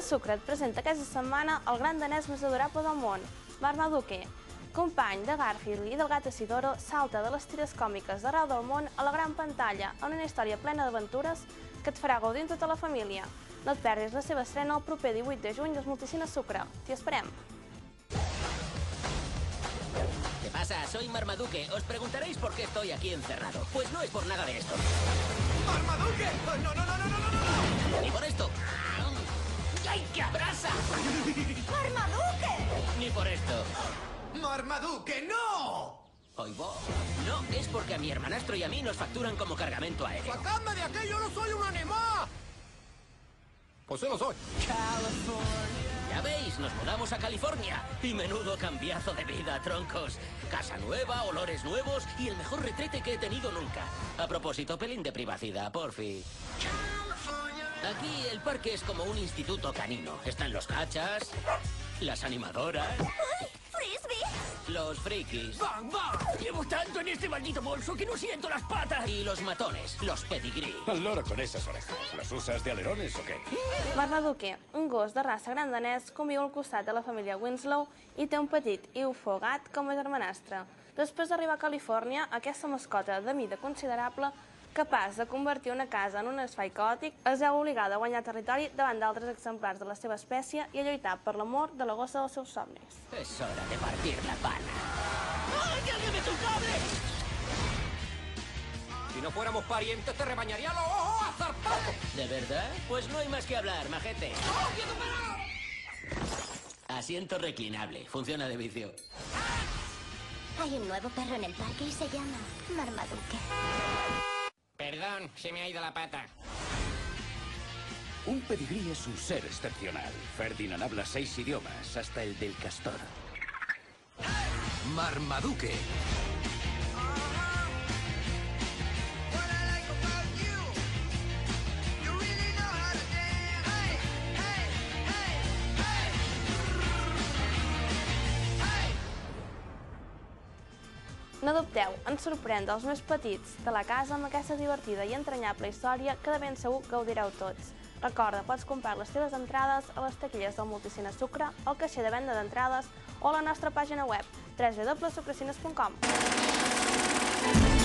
Sucre et presenta aquesta setmana el gran danès més adorable del món, Marmaduke. Company de Garfield i del gat Isidoro, salta de les tires còmiques d'arreu del món a la gran pantalla en una història plena d'aventures que et farà gaudir amb tota la família. No et perdis la seva estrena el proper 18 de juny als Multicines Sucre. T'hi esperem! ¿Qué pasa? Soy Marmaduke. Os preguntaréis por qué estoy aquí encerrado. Pues no es por nada de esto. ¡Marmaduke! ¡No, no, no, no, no, no, no! Ni por esto. ¡Ay, qué abrasa! ¡Marmaduke! Ni por esto. ¡Marmaduke, no! Oigo. No, es porque a mi hermanastro y a mí nos facturan como cargamento aéreo. ¡Sacadme de aquí! ¡Yo no soy un animal! Pues sí lo soy. Ya veis, nos mudamos a California. Y menudo cambiazo de vida, troncos. Casa nueva, olores nuevos y el mejor retrete que he tenido nunca. A propósito, pelín de privacidad, porfi. Aquí el parque es como un instituto canino. Están los cachas, las animadoras, ¡Ay! ¡Frisbee! los frikis ¡Bang, bang! Llevo tanto en este maldito bolso que no siento las patas. y los matones, los pedigrí. Al loro con esas orejas. ¿Las usas de alerones o qué? Marmaduke, un gos de raça gran danès, conviu al costat de la família Winslow i té un petit i ufo gat com a germanastre. Després d'arribar a Califòrnia, aquesta mascota de mida considerable, capaç de convertir una casa en un espai caòtic, es veu obligada a guanyar territori davant d'altres exemplars de la seva espècie i a lluitar per l'amor de la gossa dels seus somnis. Es hora de partir la pana. ¡Ay, que alguien me eche un cable! Si no fuéramos parientes, te rebañaría los ojos a zarpazo. ¿De verdad? Pues no hay más que hablar, majete. Asiento reclinable, funciona de vicio. Hay un nuevo perro en el parque y se llama Marmaduke. Perdón, se me ha ido la pata. Un pedigrí es un ser excepcional. Ferdinand habla 6 idiomas, hasta el del castor. Marmaduke. No dubteu en sorprendre els més petits de la casa amb aquesta divertida i entranyable història que de ben segur gaudireu tots. Recorda, pots comprar les teves entrades a les taquilles del Multicines Sucre, al caixer de venda d'entrades o a la nostra pàgina web www.sucrecines.com.